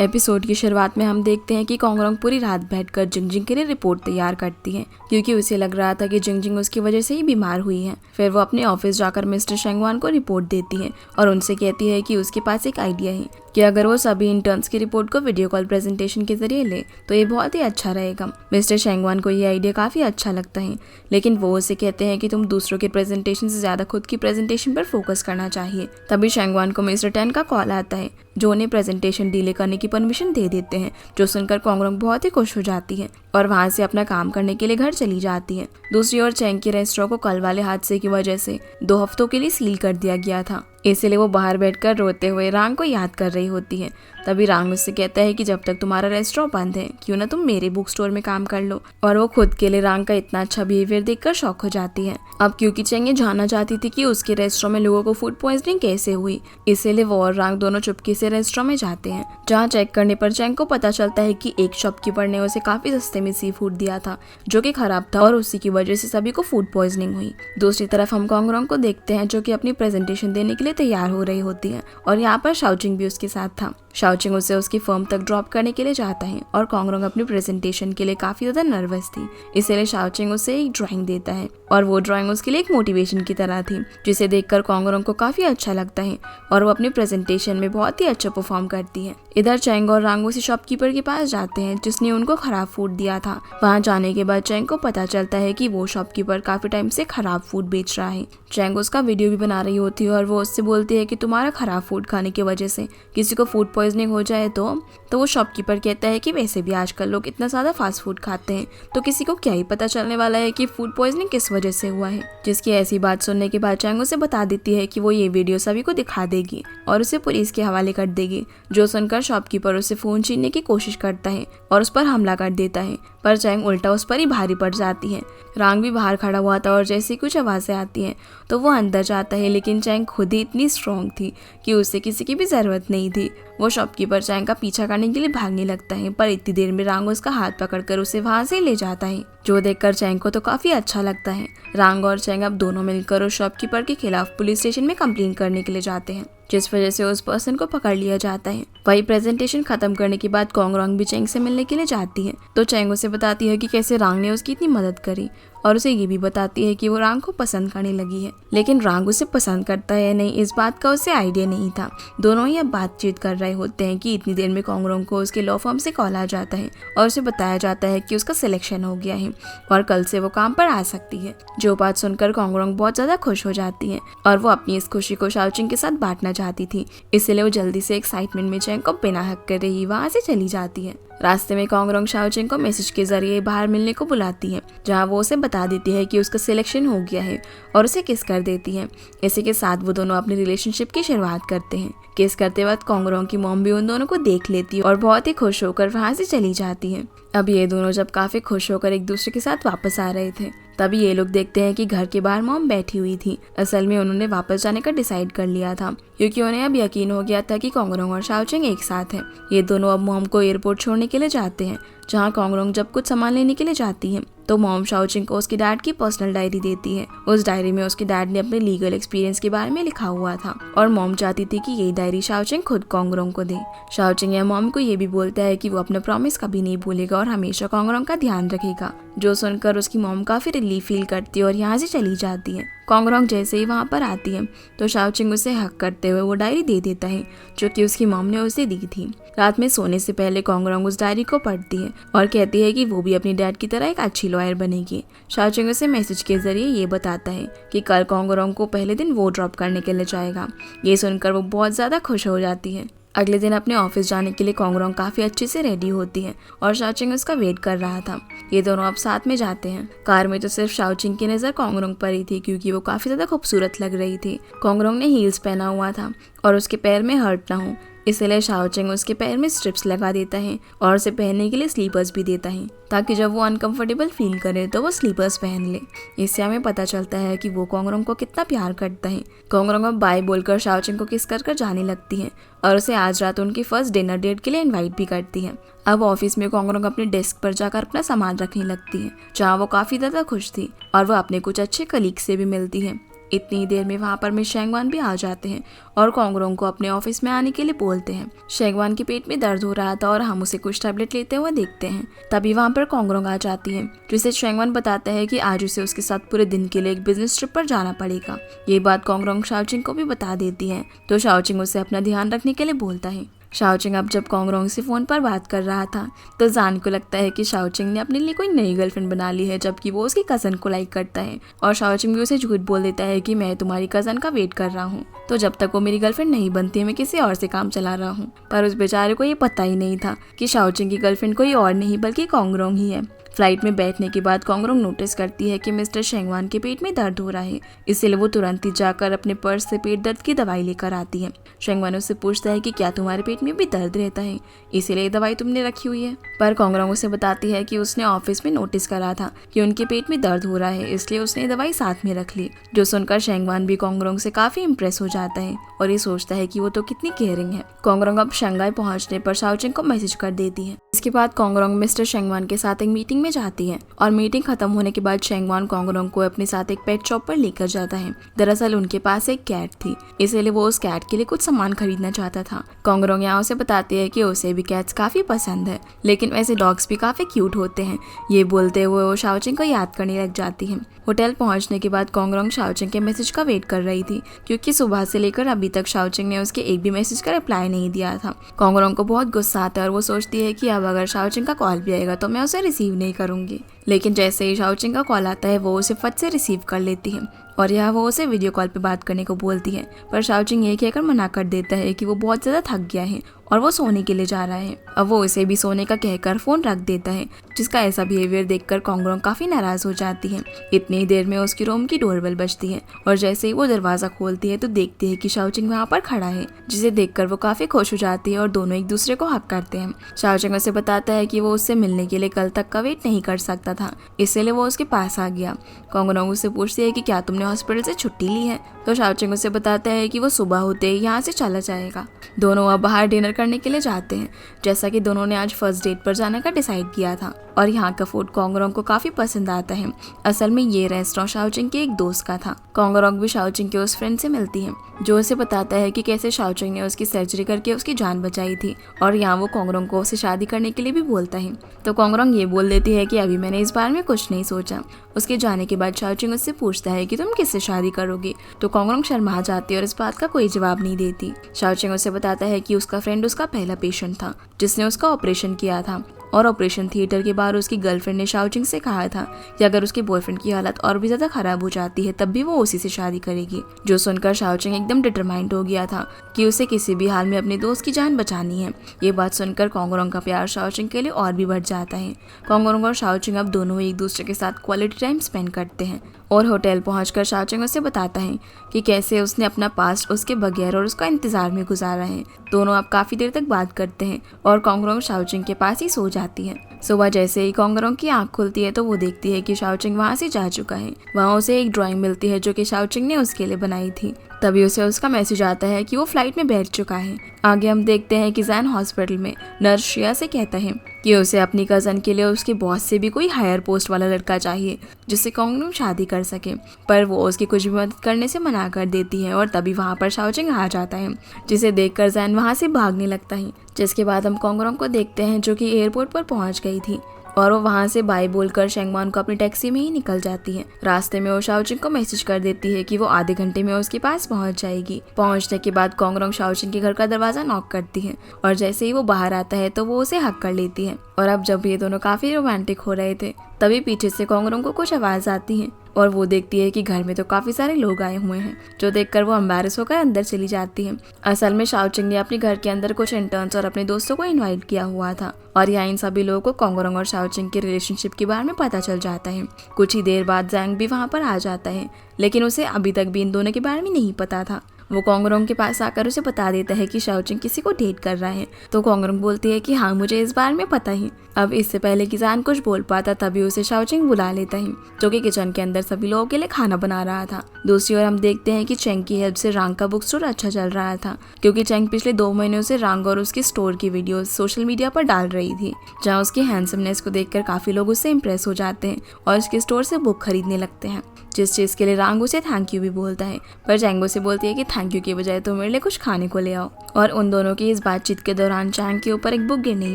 Episode की शुरुआत में हम देखते हैं कि कोंगरोंग पूरी रात बैठकर जिंगजिंग के लिए रिपोर्ट तैयार करती है, क्योंकि उसे लग रहा था कि जिंगजिंग उसकी वजह से ही बीमार हुई है। फिर वो अपने ऑफिस जाकर मिस्टर शेंगवान को रिपोर्ट देती है और उनसे कहती है कि उसके पास एक आइडिया है कि अगर वो सभी इंटर्न्स की रिपोर्ट को वीडियो कॉल प्रेजेंटेशन के जरिए ले तो ये बहुत ही अच्छा रहेगा। मिस्टर शेंगवान को ये आइडिया काफी अच्छा लगता है, लेकिन वो उसे कहते हैं कि तुम दूसरों के प्रेजेंटेशन से ज्यादा खुद की प्रेजेंटेशन पर फोकस करना चाहिए। तभी शेंगवान को मिस्टर टेन का कॉल आता है, जो उन्हें प्रेजेंटेशन डिले करने की परमिशन दे देते हैं, जो सुनकर कोंगरोंग बहुत ही खुश हो जाती है और वहां से अपना काम करने के लिए घर चली जाती है। दूसरी ओर चैंग के रेस्टोरेंट को कल वाले हादसे की वजह से 2 हफ्तों के लिए सील कर दिया गया था, इसलिए वो बाहर बैठकर रोते हुए रांग को याद कर रही होती है। तभी रांग उससे कहता है कि जब तक तुम्हारा रेस्टोरेंट बंद है, क्यों ना तुम मेरे बुक स्टोर में काम कर लो। और वो खुद के लिए रांग का इतना अच्छा बिहेवियर देखकर शॉक हो जाती है। अब क्योंकि चैंग ये जानना चाहती थी कि उसके रेस्टोरेंट में लोगों को फूड पॉइजनिंग कैसे हुई, इसीलिए वो और रांग दोनों चुपके से रेस्टोरेंट में जाते हैं, जहाँ चेक करने पर चैंग को पता चलता है कि एक शॉपकीपर ने उसे काफी सस्ते में सी फूड दिया था, जो कि खराब था और उसी की वजह से सभी को फूड पॉइजनिंग हुई। दूसरी तरफ हम कोंगरोंग को देखते हैं, जो कि अपनी प्रेजेंटेशन देने के लिए तैयार हो रही होती है और यहाँ पर शाओचिंग भी उसके साथ था। शाओचिंग उसे उसकी फर्म तक ड्रॉप करने के लिए जाता है और कोंगरोंग अपनी प्रेजेंटेशन के लिए काफी ज्यादा नर्वस थी, इसलिए शाओचिंग उसे एक ड्राइंग देता है और वो ड्राइंग उसके लिए एक मोटिवेशन की तरह थी, जिसे देखकर कोंगरोंग को काफी अच्छा लगता है और वो अपनी प्रेजेंटेशन में बहुत ही अच्छा परफॉर्म करती है। इधर चैंग और रांग उसी शॉपकीपर के पास जाते हैं जिसने उनको खराब फूड दिया था। वहाँ जाने के बाद चैंग को पता चलता है कि वो शॉपकीपर काफी टाइम से खराब फूड बेच रहा है। चैंग उसका वीडियो भी बना रही होती है और वो उससे बोलती है कि तुम्हारा खराब फूड खाने की वजह से किसी को फूड पॉइजनिंग हो जाए तो वो शॉपकीपर कहता है कि वैसे भी आजकल लोग इतना ज्यादा फास्ट फूड खाते हैं, तो किसी को क्या ही पता चलने वाला है कि फूड पॉइजनिंग किस वजह से हुआ है। जिसकी ऐसी बात सुनने के बाद चैंग उसे बता देती है कि वो ये वीडियो सभी को दिखा देगी और उसे पुलिस के हवाले कर देगी, जो सुनकर शॉपकीपर उसे फोन छीनने की कोशिश करता है और उस पर हमला कर देता है, पर चैंग उल्टा उस पर ही भारी पड़ जाती है। रांग भी बाहर खड़ा हुआ था और जैसे कुछ आवाजें आती हैं तो वो अंदर जाता है, लेकिन चैंग खुद ही इतनी स्ट्रॉन्ग थी कि उसे किसी की भी जरूरत नहीं थी। वो शॉपकीपर चैंग का पीछा करने के लिए भागने लगता है, पर इतनी देर में रांग उसका हाथ पकड़कर उसे वहां से ले जाता है, जो देखकर चैंग को तो काफी अच्छा लगता है। रांग और चैंग अब दोनों मिलकर उस शॉपकीपर के खिलाफ पुलिस स्टेशन में कंप्लेंट करने के लिए जाते हैं, जिस वजह से उस पर्सन को पकड़ लिया जाता है। वही प्रेजेंटेशन खत्म करने के बाद कोंगरोंग भी चैंग से मिलने के लिए जाती है, तो चैंग उसे बताती है कि कैसे रांग ने उसकी इतनी मदद करी और उसे ये भी बताती है कि वो रांग को पसंद करने लगी है, लेकिन रांग उसे पसंद करता है या नहीं इस बात का उसे आइडिया नहीं था। दोनों ही अब बातचीत कर रहे होते हैं कि इतनी देर में कोंगरोंग को उसके लॉ फर्म से कॉल आ जाता है और उसे बताया जाता है कि उसका सिलेक्शन हो गया है और कल से वो काम पर आ सकती है। जो बात सुनकर कोंगरोंग बहुत ज्यादा खुश हो जाती है और वो अपनी इस खुशी को शाओचिंग के साथ बांटना चाहती थी, इसलिए वो जल्दी से एक्साइटमेंट में चैंग को बिना हक कर रही वहां से चली जाती है। रास्ते में कोंगरोंग शाओचिंग को मैसेज के जरिए बाहर मिलने को बुलाती है, जहां वो उसे बता देती है कि उसका सिलेक्शन हो गया है और उसे किस कर देती है। इसी के साथ वो दोनों अपनी रिलेशनशिप की शुरुआत करते हैं। किस करते वक्त कोंगरोंग की मॉम भी उन दोनों को देख लेती है और बहुत ही खुश होकर वहां से चली जाती है। अब ये दोनों जब काफी खुश होकर एक दूसरे के साथ वापस आ रहे थे, तभी ये लोग देखते हैं कि घर के बाहर मॉम बैठी हुई थी। असल में उन्होंने वापस जाने का डिसाइड कर लिया था, क्योंकि उन्हें अब यकीन हो गया था कि कोंगरोंग और शाओचिंग एक साथ है। ये दोनों अब मॉम को एयरपोर्ट छोड़ने के लिए जाते हैं, जहाँ कोंगरोंग जब कुछ सामान लेने के लिए जाती है तो मॉम शाओचिंग को उसके डैड की पर्सनल डायरी देती है। उस डायरी में उसके डैड ने अपने लीगल एक्सपीरियंस के बारे में लिखा हुआ था और मॉम चाहती थी कि ये डायरी शाओचिंग खुद कोंगरोंग को दे। शाओचिंग या मॉम को ये भी बोलता है कि वो अपना प्रॉमिस कभी नहीं भूलेगा और हमेशा कोंगरोंग का ध्यान रखेगा, जो सुनकर उसकी मॉम काफी रिलीफ फील करती है और यहाँ से चली जाती है। कोंगरोंग जैसे ही वहाँ पर आती है तो शाओचिंग उसे हक करते हुए वो डायरी दे देता है, जो कि उसकी मॉम ने उसे दी थी। रात में सोने से पहले कोंगरोंग उस डायरी को पढ़ती है और कहती है कि वो भी अपनी डैड की तरह एक अच्छी लॉयर बनेगी। शाओचिंग उसे मैसेज के जरिए ये बताता है कि कल कोंगरोंग को पहले दिन वो ड्रॉप करने के लिए जाएगा। ये सुनकर वो बहुत ज्यादा खुश हो जाती है। अगले दिन अपने ऑफिस जाने के लिए कोंगरोंग काफी अच्छे से रेडी होती है और शाओचिंग उसका वेट कर रहा था। ये दोनों अब साथ में जाते हैं। कार में तो सिर्फ शाओचिंग की नजर कोंगरोंग पर ही थी, क्योंकि वो काफी ज्यादा खूबसूरत लग रही थी। कोंगरोंग ने हील्स पहना हुआ था और उसके पैर में हर्ट ना हो, इसलिए शाओचिंग उसके पैर में स्ट्रिप्स लगा देता है और उसे पहनने के लिए स्लीपर्स भी देता है, ताकि जब वो अनकंफर्टेबल फील करे तो वो स्लीपर्स पहन ले। इससे हमें पता चलता है कि वो कोंगरोंग को कितना प्यार करता है। कोंगरोंग अब बाय बोलकर शाओचिंग को किस कर जाने लगती है और उसे आज रात उनकी फर्स्ट डिनर डेट के लिए इनवाइट भी करती है। अब ऑफिस में कोंगरोंग अपने डेस्क पर जाकर अपना सामान रखने लगती है, जहाँ वो काफी ज्यादा खुश थी और वो अपने कुछ अच्छे कलीग से भी मिलती है। इतनी देर में वहाँ पर मिस शेंगवान भी आ जाते हैं और कोंगरोंग को अपने ऑफिस में आने के लिए बोलते हैं। शेंगवान के पेट में दर्द हो रहा था और हम उसे कुछ टैबलेट लेते हुए देखते हैं। तभी वहाँ पर कोंगरोंग आ जाती है, जिसे शेंगवान बताता है कि आज उसे उसके साथ पूरे दिन के लिए एक बिजनेस ट्रिप पर जाना पड़ेगा। ये बात कोंगरोंग शाओचिंग को भी बता देती है, तो शाओचिंग उसे अपना ध्यान रखने के लिए बोलता है। शाओचिंग अब जब कोंगरोंग से फोन पर बात कर रहा था तो जान को लगता है कि शाओचिंग ने अपने लिए कोई नई गर्लफ्रेंड बना ली है, जबकि वो उसकी कजन को लाइक करता है। और शाओचिंग भी उसे झूठ बोल देता है कि मैं तुम्हारी कजन का वेट कर रहा हूँ, तो जब तक वो मेरी गर्लफ्रेंड नहीं बनती मैं किसी और से काम चला रहा हूँ। पर उस बेचारे को ये पता ही नहीं था कि शाओचिंग की गर्लफ्रेंड कोई और नहीं बल्कि कोंगरोंग ही है। फ्लाइट में बैठने के बाद कोंगरोंग नोटिस करती है कि मिस्टर शेंगवान के पेट में दर्द हो रहा है, इसलिए वो तुरंत ही जाकर अपने पर्स से पेट दर्द की दवाई लेकर आती है। शेंगवान उससे पूछता है कि क्या तुम्हारे पेट में भी दर्द रहता है, इसीलिए ये दवाई तुमने रखी हुई है। पर कोंगरोंग उसे बताती है कि उसने ऑफिस में नोटिस करा था कि उनके पेट में दर्द हो रहा है, इसलिए उसने दवाई साथ में रख ली। जो सुनकर शेंगवान भी कोंगरोंग से काफी इम्प्रेस हो जाता है और ये सोचता है कि वो तो कितनी केयरिंग है। कोंगरोंग अब शंघाई पहुंचने पर शाओचिंग को मैसेज कर देती है। इसके बाद कोंगरोंग मिस्टर शेंगवान के साथ एक मीटिंग में जाती है और मीटिंग खत्म होने के बाद शेंगवान कोंगरोंग को अपने साथ एक पेट शॉप पर लेकर जाता है। दरअसल उनके पास एक कैट थी, इसलिए वो उस कैट के लिए कुछ सामान खरीदना चाहता था। कोंगरोंग यहाँ उसे बताती है कि उसे भी कैट्स काफी पसंद है, लेकिन वैसे डॉग्स भी काफी क्यूट होते हैं। ये बोलते हुए वो शाओचिंग को याद करने लग जाती है। होटल पहुंचने के बाद कोंगरोंग शाओचिंग के मैसेज का वेट कर रही थी, क्योंकि सुबह से लेकर अभी तक शाओचिंग ने उसके एक भी मैसेज का रिप्लाई नहीं दिया था। कोंगरोंग को बहुत गुस्सा आता है और वो सोचती है कि अब अगर शाओचिंग का कॉल भी आएगा तो मैं उसे रिसीव नहीं करूंगी। लेकिन जैसे ही शाओचिंग का कॉल आता है वो उसे फट से रिसीव कर लेती है और यह वो उसे वीडियो कॉल पे बात करने को बोलती है। पर शाओचिंग ये कहकर मना कर देता है कि वो बहुत ज्यादा थक गया है और वो सोने के लिए जा रहा है। अब वो उसे भी सोने का कहकर फोन रख देता है, जिसका ऐसा बिहेवियर देखकर कोंगरोंग काफी नाराज हो जाती है। इतनी देर में उसकी रूम की डोरबेल बजती है और जैसे ही वो दरवाजा खोलती है तो देखती है कि शाओचिंग वहाँ पर खड़ा है, जिसे देखकर वो काफी खुश हो जाती है और दोनों एक दूसरे को हक करते हैं। शाओचिंग उसे बताता है कि वो उससे मिलने के लिए कल तक का वेट नहीं कर सकता था, इसलिए वो उसके पास आ गया। कोंगरोंग उससे पूछती है कि क्या तुमने हॉस्पिटल से छुट्टी ली है, तो शाओचिंग उसे बताता है कि वो सुबह होते ही यहाँ से चला जाएगा। दोनों अब बाहर डिनर करने के लिए जाते हैं, जैसा कि दोनों ने आज फर्स्ट डेट पर जाने का डिसाइड किया था और यहाँ का फूड कोंगरोंग को काफी पसंद आता है। असल में ये रेस्टोरेंट शाओचिंग के एक दोस्त का था। कोंगरोंग भी शाओचिंग के उस फ्रेंड से मिलती है, जो उसे बताता है कि कैसे शाओचिंग ने उसकी सर्जरी करके उसकी जान बचाई थी और यहाँ वो कोंगरोंग को उसे शादी करने के लिए भी बोलता है। तो कोंगरोंग ये बोल देती है कि अभी मैंने इस बारे में कुछ नहीं सोचा। उसके जाने के बाद शाओचिंग उससे पूछता है कि तुम किससे शादी करोगे, तो कोंगरोंग शर्मा जाती है और इस बात का कोई जवाब नहीं देती। शाओचिंग उसे बताता है कि उसका फ्रेंड उसका पहला पेशेंट था जिसने उसका ऑपरेशन किया था और ऑपरेशन थिएटर के बाहर उसकी गर्लफ्रेंड ने शाओचिंग से कहा था कि अगर उसके बॉयफ्रेंड की हालत और भी ज्यादा खराब हो जाती है तब भी वो उसी से शादी करेगी। जो सुनकर शाओचिंग एकदम डिटरमाइंड हो गया था कि उसे किसी भी हाल में अपने दोस्त की जान बचानी है। ये बात सुनकर कोंगरोंग का प्यार शाओचिंग के लिए और भी बढ़ जाता है। कोंगरोंग और शाओचिंग अब दोनों एक दूसरे के साथ क्वालिटी टाइम स्पेंड करते हैं और होटल पहुंचकर शाओचिंग उसे बताता है कि कैसे उसने अपना पास्ट उसके बगैर और उसका इंतजार में गुजारा है। दोनों अब काफी देर तक बात करते हैं और कोंगरोंग शाओचिंग के पास ही सो जाती है। सुबह जैसे ही कोंगरोंग की आंख खुलती है तो वो देखती है कि शाओचिंग वहाँ से जा चुका है। वहाँ उसे एक ड्राइंग मिलती है जो कि शाओचिंग ने उसके लिए बनाई थी। तभी उसे उसका मैसेज आता है कि वो फ्लाइट में बैठ चुका है। आगे हम देखते हैं कि जैन हॉस्पिटल में नर्स श्रेया से कहता है कि उसे अपनी कजन के लिए उसके बॉस से भी कोई हायर पोस्ट वाला लड़का चाहिए जिससे कोंगरोंग शादी कर सके, पर वो उसकी कुछ भी मदद करने से मना कर देती है। और तभी वहाँ पर शाओचिंग आ जाता है, जिसे देखकर जैन वहाँ से भागने लगता है। जिसके बाद हम कोंगरोंग को देखते हैं जो कि एयरपोर्ट पर पहुँच गई थी और वो वहाँ से बाय बोलकर शेंगवान को अपनी टैक्सी में ही निकल जाती है। रास्ते में वो शाओचिंग को मैसेज कर देती है कि वो आधे घंटे में उसके पास पहुँच जाएगी। पहुँचने के बाद कोंगरोंग शाओचिंग के घर का दरवाजा नॉक करती है और जैसे ही वो बाहर आता है तो वो उसे हक कर लेती है। और अब जब ये दोनों काफी रोमांटिक हो रहे थे तभी पीछे से कोंगरोंग को कुछ आवाज आती है और वो देखती है कि घर में तो काफी सारे लोग आए हुए हैं, जो देखकर वो एम्बैरेस होकर अंदर चली जाती है। असल में शाओचिंग ने अपने घर के अंदर कुछ इंटर्न्स और अपने दोस्तों को इनवाइट किया हुआ था और यहाँ इन सभी लोगों को कोंगरोंग और शाओचिंग के रिलेशनशिप के बारे में पता चल जाता है। कुछ ही देर बाद जैंग भी वहाँ पर आ जाता है, लेकिन उसे अभी तक भी इन दोनों के बारे में नहीं पता था। वो कोंगरोंग के पास आकर उसे बता देता है कि शाओचिंग किसी को डेट कर रहा है। तो कोंगरोंग बोलती है कि हाँ मुझे इस बारे में पता है। अब इससे पहले कि जान कुछ बोल पाता तभी उसे शाओचिंग बुला लेता है, जो कि किचन के अंदर सभी लोगों के लिए खाना बना रहा था। दूसरी ओर हम देखते हैं कि चैंग की हेल्प से रांग का बुक स्टोर अच्छा चल रहा था, क्योंकि चैंग पिछले 2 महीनों से रांग और उसके स्टोर की वीडियोस सोशल मीडिया पर डाल रही थी, जहां उसकी हैंडसमनेस को देखकर काफी लोग उससे इम्प्रेस हो जाते हैं और उसके स्टोर से बुक खरीदने लगते हैं, जिस चीज के लिए रांग उसे थैंक यू भी बोलता है। पर चैंग उसे बोलती है कि थैंक यू की बजाय तुम मेरे लिए कुछ खाने को ले आओ। और उन दोनों की इस बातचीत के दौरान चैंग के ऊपर एक बुक गिरने ही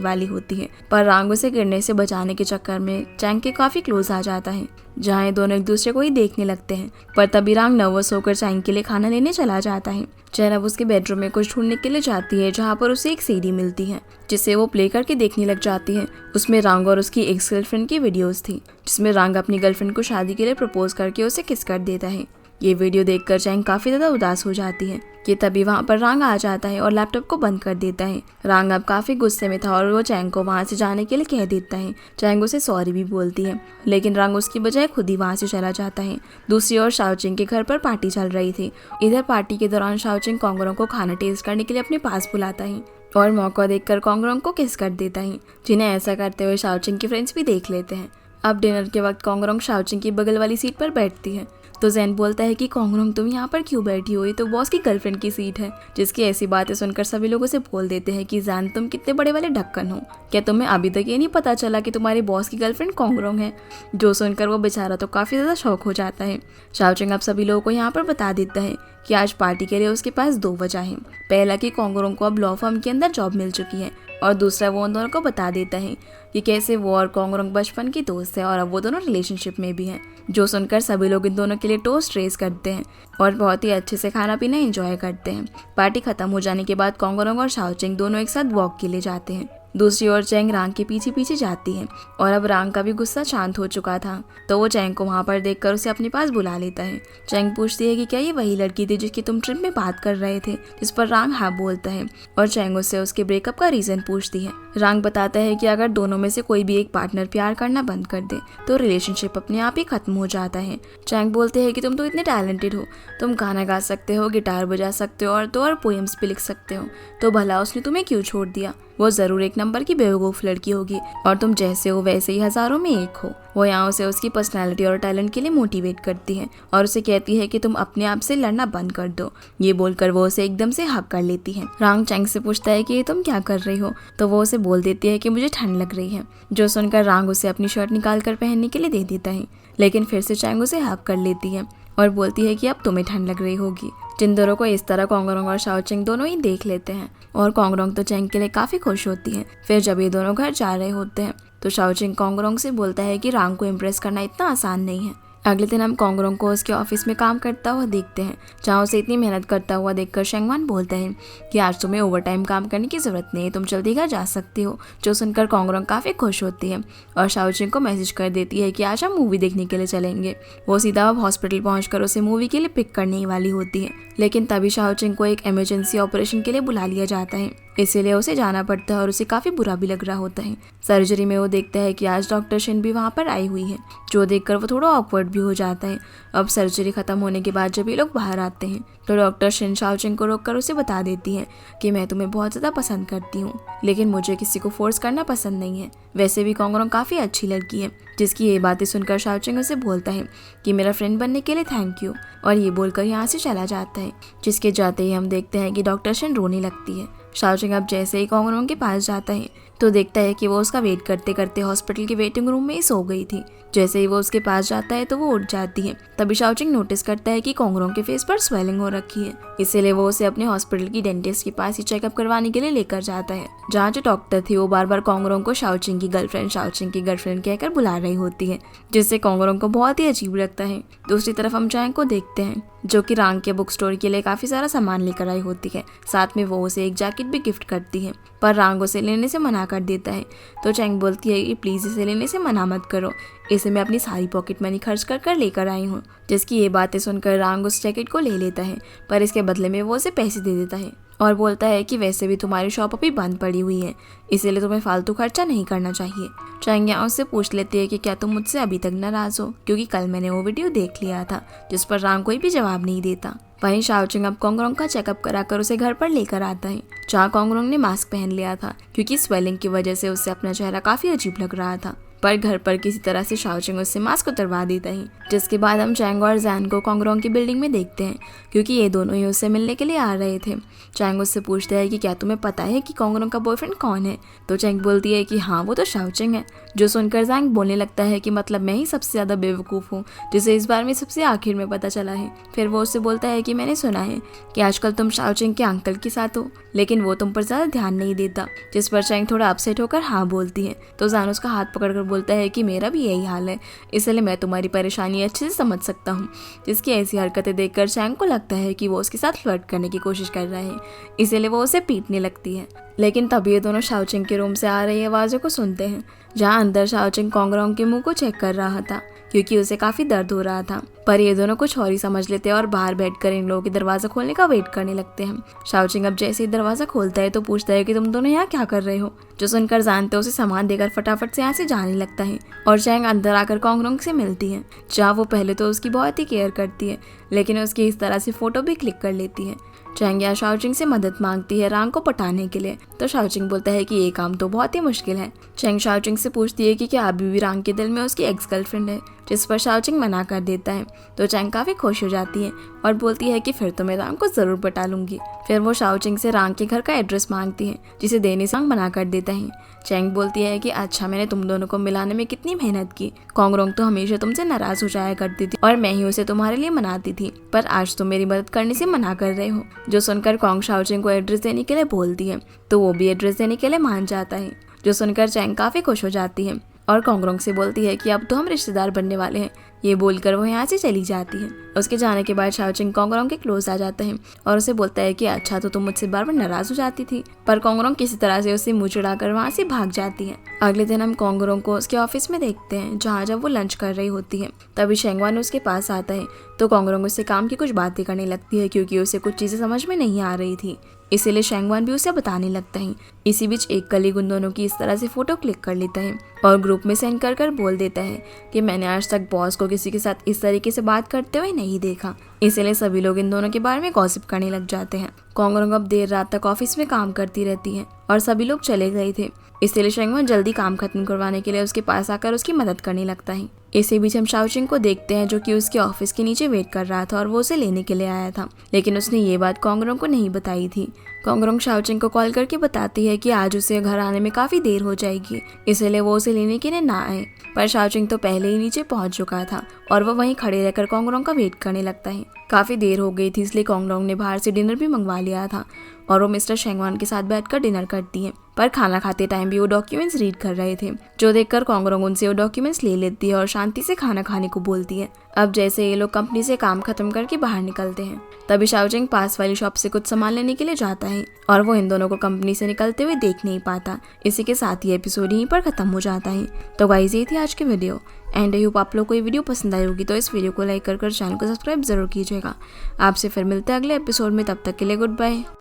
वाली होती है, पर रांग उसे गिरने से बचाने के चक्कर में चैंग के काफी क्लोज आ जाता है, जहाँ ये दोनों एक दूसरे को ही देखने लगते हैं। पर तभी रांग नर्वस होकर चैंग के लिए खाना लेने चला जाता है। चैंग अब उसके बेडरूम में कुछ ढूंढने के लिए जाती है, जहाँ पर उसे एक सीडी मिलती है, जिसे वो प्ले करके देखने लग जाती है। उसमें रांग और उसकी एक्स गर्लफ्रेंड की वीडियोस थी, जिसमें रांग अपनी गर्लफ्रेंड को शादी के लिए प्रपोज करके उसे किस कर देता है। ये वीडियो देखकर चैंग काफी ज्यादा उदास हो जाती है कि तभी वहाँ पर रांग आ जाता है और लैपटॉप को बंद कर देता है। रांग अब काफी गुस्से में था और वो चैंग को वहाँ से जाने के लिए कह देता है। चैंग उसे सॉरी भी बोलती है, लेकिन रांग उसकी बजाय खुद ही वहाँ से चला जाता है। दूसरी ओर शाओचिंग के घर पर पार्टी चल रही थी। इधर पार्टी के दौरान शाओचिंग कोंगरोंग को खाना टेस्ट करने के लिए अपने पास बुलाता है और मौका देखकर कोंगरोंग को किस कर देता है, जिन्हें ऐसा करते हुए शाओचिंग के फ्रेंड्स भी देख लेते हैं। अब डिनर के वक्त कोंगरोंग शाओचिंग की बगल वाली सीट पर बैठती है, तो जैन बोलता है कि कोंगरोंग तुम यहाँ पर क्यों बैठी हो, ये तो बॉस की गर्लफ्रेंड की सीट है। जिसकी ऐसी बातें सुनकर सभी लोगों से बोल देते हैं कि जैन तुम कितने बड़े वाले ढक्कन हो, क्या तुम्हें अभी तक ये नहीं पता चला कि तुम्हारे बॉस की गर्लफ्रेंड कोंगरोंग है। जो सुनकर वो बेचारा तो काफी ज्यादा शौक हो जाता है। शाओचिंग अब सभी लोगों को यहाँ पर बता देता है कि आज पार्टी के लिए उसके पास 2 वजह है। पहला कि कोंगरोंग को अब लॉ फर्म के अंदर जॉब मिल चुकी है, और दूसरा वो उन दोनों को बता देता है कि कैसे वो और कोंगरोंग बचपन की दोस्त है और अब वो दोनों रिलेशनशिप में भी हैं। जो सुनकर सभी लोग इन दोनों के लिए टोस्ट रेस करते हैं और बहुत ही अच्छे से खाना पीना एंजॉय करते हैं। पार्टी खत्म हो जाने के बाद कोंगरोंग और शाओचिंग दोनों एक साथ वॉक के लिए जाते हैं। दूसरी ओर चैंग रांग के पीछे पीछे जाती है और अब रांग का भी गुस्सा शांत हो चुका था, तो वो चैंग को वहाँ पर देखकर उसे अपने पास बुला लेता है। चैंग पूछती है कि क्या ये वही लड़की थी जिसकी तुम ट्रिप में बात कर रहे थे, जिस पर रांग हाँ बोलता है और चैंग उससे उसके ब्रेकअप का रीजन पूछती है। रांग बताता है कि अगर दोनों में से कोई भी एक पार्टनर प्यार करना बंद कर दे तो रिलेशनशिप अपने आप ही खत्म हो जाता है। चैंग बोलते हैं कि तुम तो इतने टैलेंटेड हो, तुम गाना गा सकते हो, गिटार बजा सकते हो और पोएम्स भी लिख सकते हो, तो भला उसने तुम्हें क्यों छोड़ दिया। वो जरूर एक नंबर की बेवकूफ लड़की होगी और तुम जैसे हो वैसे ही हजारों में एक हो। वो यहाँ उसे उसकी पर्सनालिटी और टैलेंट के लिए मोटिवेट करती है और उसे कहती है कि तुम अपने आप से लड़ना बंद कर दो। ये बोलकर वो उसे एकदम से हक कर लेती है। रांग चैंग से पूछता है कि तुम क्या कर रही हो, तो वो उसे बोल देती है कि मुझे ठंड लग रही है। जो सुनकर रांग उसे अपनी शर्ट निकाल कर पहनने के लिए दे देता है, लेकिन फिर से चैंग उसे हक कर लेती है और बोलती है कि अब तुम्हें ठंड लग रही होगी। जिन दोनों को इस तरह कोंगरोंग और शाओचिंग दोनों ही देख लेते हैं और कोंगरोंग तो चैंग के लिए काफी खुश होती है। फिर जब ये दोनों घर जा रहे होते हैं तो शाओचिंग कोंगरोंग से बोलता है कि रांग को इम्प्रेस करना इतना आसान नहीं है। अगले दिन हम कोंगरोंग को उसके ऑफिस में काम करता हुआ देखते हैं, जहाँ उसे इतनी मेहनत करता हुआ देखकर शेंगवान बोलता है कि आज तुम्हें ओवर टाइम काम करने की जरूरत नहीं है, तुम जल्दी घर जा सकती हो। जो सुनकर कोंगरोंग काफी खुश होती है और शाओचिंग को मैसेज कर देती है कि आज हम मूवी देखने के लिए चलेंगे। वो सीधा अब हॉस्पिटल पहुंचकर उसे मूवी के लिए पिक करने ही वाली होती है, लेकिन तभी शाओचिंग को एक इमरजेंसी ऑपरेशन के लिए बुला लिया जाता है, इसीलिए उसे जाना पड़ता है और उसे काफी बुरा भी लग रहा होता है। सर्जरी में वो देखता है कि आज डॉक्टर शिन भी वहाँ पर आई हुई है, जो देखकर वो थोड़ा ऑकवर्ड भी हो जाता है। अब सर्जरी खत्म होने के बाद जब ये लोग बाहर आते हैं तो डॉक्टर शिन शाओचिंग को रोककर उसे बता देती है कि मैं तुम्हें बहुत ज़्यादा पसंद करती हूँ, लेकिन मुझे किसी को फोर्स करना पसंद नहीं है। वैसे भी कोंगरोंग काफ़ी अच्छी लड़की है। जिसकी ये बातें सुनकर शाओचिंग उसे बोलता है कि मेरा फ्रेंड बनने के लिए थैंक यू, और ये बोलकर यहाँ से चला जाता है। जिसके जाते ही हम देखते हैं कि डॉक्टर शिन रोने लगती है। शाओचिंग अब जैसे ही कोंगरोंग के पास जाता है तो देखता है कि वो उसका वेट करते करते हॉस्पिटल के वेटिंग रूम में ही सो गई थी। जैसे ही वो उसके पास जाता है तो वो उठ जाती है। तभी शाओचिंग नोटिस करता है कि कोंगरोंग के फेस पर स्वेलिंग हो रखी है, इसीलिए वो उसे अपने हॉस्पिटल की डेंटिस्ट के पास ही चेकअप करवाने के लिए लेकर जाता है, जहाँ जो डॉक्टर थी वो बार बार कोंगरोंग को शाओचिंग की गर्लफ्रेंड कहकर बुला रही होती है, जिससे कोंगरोंग को बहुत ही अजीब लगता है। दूसरी तरफ हम चैंग को देखते हैं जो कि रांग के बुक स्टोर के लिए काफी सारा सामान लेकर आई होती है। साथ में वो उसे एक जैकेट भी गिफ्ट करती है, पर रांग उसे लेने से मना कर देता है। तो चैंग बोलती है कि प्लीज इसे लेने से मना मत करो, इसे मैं अपनी सारी पॉकेट मनी खर्च कर लेकर आई हूँ। जिसकी ये बातें सुनकर रांग उस जैकेट को ले लेता है, पर इसके बदले में वो उसे पैसे दे देता है। और बोलता है कि वैसे भी तुम्हारी शॉप अभी बंद पड़ी हुई है, इसीलिए तुम्हें फालतू खर्चा नहीं करना चाहिए। चैंग यहाँ उससे पूछ लेती है कि क्या तुम मुझसे अभी तक नाराज हो, क्योंकि कल मैंने वो वीडियो देख लिया था जिस पर रांग कोई भी जवाब नहीं देता। वहीं शाओचिंग अब कोंगरोंग का चेकअप कराकर उसे घर पर लेकर आता है, जहाँ कोंगरोंग ने मास्क पहन लिया था क्योंकि स्वेलिंग की वजह से उससे अपना चेहरा काफी अजीब लग रहा था। पर घर पर किसी तरह से शाओचिंग उससे मास्क उतरवा देता है, जिसके बाद हम चैंग और जैन को कोंगरोंग की बिल्डिंग में देखते हैं, क्योंकि ये दोनों ही उससे मिलने के लिए आ रहे थे। चैंग उससे पूछता है कि क्या तुम्हें पता है कि कोंगरोंग का बॉयफ्रेंड कौन है, तो चैंग बोलती है कि हाँ वो तो शाओचिंग है, जो सुनकर जैंग बोलने लगता है कि मतलब मैं ही सबसे ज्यादा बेवकूफ़ हूँ जिसे इस बार में सबसे आखिर में पता चला है। फिर वो उससे बोलता है कि मैंने सुना है कि आजकल तुम शाओचिंग के अंकल के साथ हो, लेकिन वो तुम पर ज्यादा ध्यान नहीं देता, जिस पर चैंग थोड़ा अपसेट होकर हाँ बोलती है। तो जैन उसका हाथ पकड़कर बोलता है कि मेरा भी यही हाल है, इसलिए मैं तुम्हारी परेशानी अच्छे से समझ सकता हूँ। जिसकी ऐसी हरकतें देखकर चैंग को लगता है कि वो उसके साथ फ्लर्ट करने की कोशिश कर रहा है, इसीलिए वो उसे पीटने लगती है। लेकिन तभी ये दोनों शाओचिंग के रूम से आ रही आवाज़ों को सुनते हैं, जहाँ अंदर शाओचिंग कोंगरोंग के मुंह को चेक कर रहा था क्योंकि उसे काफी दर्द हो रहा था। पर ये दोनों कुछ और ही समझ लेते हैं और बाहर बैठकर इन लोगों के दरवाजा खोलने का वेट करने लगते हैं। शाओचिंग अब जैसे ही दरवाजा खोलता है तो पूछता है कि तुम दोनों यहाँ क्या कर रहे हो, जो सुनकर जानते उसे सामान देकर फटाफट से यहाँ से जाने लगता है। और चैंग अंदर आकर कोंगरोंग से मिलती है, जहाँ वो पहले तो उसकी बहुत ही केयर करती है, लेकिन उसकी इस तरह से फोटो भी क्लिक कर लेती है। चैंग यहाँ शाओचिंग से मदद मांगती है रांग को पटाने के लिए, तो शाओचिंग बोलता है कि ये काम तो बहुत ही मुश्किल है। चैंग शाओचिंग से पूछती है कि क्या अभी भी रांग के दिल में उसकी एक्स गर्लफ्रेंड है, जिस पर शाओचिंग मना कर देता है। तो चैंग काफी खुश हो जाती है और बोलती है कि फिर तो मैं रांग को जरूर पटा लूंगी। फिर वो शाओचिंग से रांग के घर का एड्रेस मांगती है, जिसे देने से रांग मना कर देता है। चैंग बोलती है कि अच्छा मैंने तुम दोनों को मिलाने में कितनी मेहनत की, कोंगरोंग तो हमेशा तुमसे नाराज हो जाया करती थी और मैं ही उसे तुम्हारे लिए मनाती थी, पर आज तुम मेरी मदद करने से मना कर रहे हो। जो सुनकर कोंग शाओचिंग को एड्रेस देने के लिए बोलती है, तो वो भी एड्रेस देने के लिए मान जाता है, जो सुनकर चैंग काफी खुश हो जाती है और कोंगरोंग से बोलती है कि अब तो हम रिश्तेदार बनने वाले हैं। ये बोलकर वो यहाँ से चली जाती है। उसके जाने के बाद शाओचिंग कोंगरोंग के क्लोज आ जाता है और उसे बोलता है कि अच्छा तो तुम मुझसे बार बार नाराज हो जाती थी, पर कोंगरोंग किसी तरह से उसे मुंह चिढ़ाकर वहाँ से भाग जाती है। अगले दिन हम कोंगरोंग को उसके ऑफिस में देखते हैं, जहाँ जब वो लंच कर रही होती है तभी शेंगवान उसके पास आता है, तो कोंगरोंग उससे काम की कुछ बातें करने लगती है क्योंकि उसे कुछ चीजें समझ में नहीं आ रही थी, इसीलिए शेंगवान भी उसे बताने लगता है। इसी बीच एक कलीग उन दोनों की इस तरह से फोटो क्लिक कर लेता है और ग्रुप में सेंड कर बोल देता है कि मैंने आज तक बॉस को किसी के साथ इस तरीके से बात करते हुए नहीं देखा, इसीलिए सभी लोग इन दोनों के बारे में गॉसिप करने लग जाते हैं। कोंगरोंग अब देर रात तक ऑफिस में काम करती रहती है और सभी लोग चले गए थे, इसलिए शेंगवान जल्दी काम खत्म करवाने के लिए उसके पास आकर उसकी मदद करने लगता है। इसी बीच हम शाओचिंग को देखते हैं, जो कि उसके ऑफिस के नीचे वेट कर रहा था और वो उसे लेने के लिए आया था, लेकिन उसने ये बात कोंगरोंग को नहीं बताई थी। कोंगरोंग शाओचिंग को कॉल करके बताती है कि आज उसे घर आने में काफी देर हो जाएगी, इसलिए वो उसे लेने के लिए ना आए। पर शाओचिंग तो पहले ही नीचे पहुंच चुका था और वो वहीं खड़े रहकर कोंगरोंग का वेट करने लगता है। काफी देर हो गई थी, इसलिए कोंगरोंग ने बाहर से डिनर भी मंगवा लिया था और वो मिस्टर शेंगवान के साथ बैठकर डिनर करती है। पर खाना खाते टाइम भी वो डॉक्यूमेंट्स रीड कर रहे थे, जो देखकर कोंगरोंग उनसे वो डॉक्यूमेंट्स ले लेती है और शांति से खाना खाने को बोलती है। अब जैसे ये लोग कंपनी से काम खत्म करके बाहर निकलते हैं, तभी शाओचिंग पास वाली शॉप से कुछ सामान लेने के लिए जाता है और वो इन दोनों को कंपनी से निकलते हुए देख नहीं पाता। इसी के साथ ये एपिसोड यहीं पर खत्म हो जाता है। तो गाइस ये थी आज की वीडियो एंड आई होप आप लोग को ये वीडियो पसंद आई होगी, तो इस वीडियो को लाइक कर चैनल को सब्सक्राइब जरूर कीजिएगा। आपसे फिर मिलते हैं अगले एपिसोड में, तब तक के लिए गुड बाय।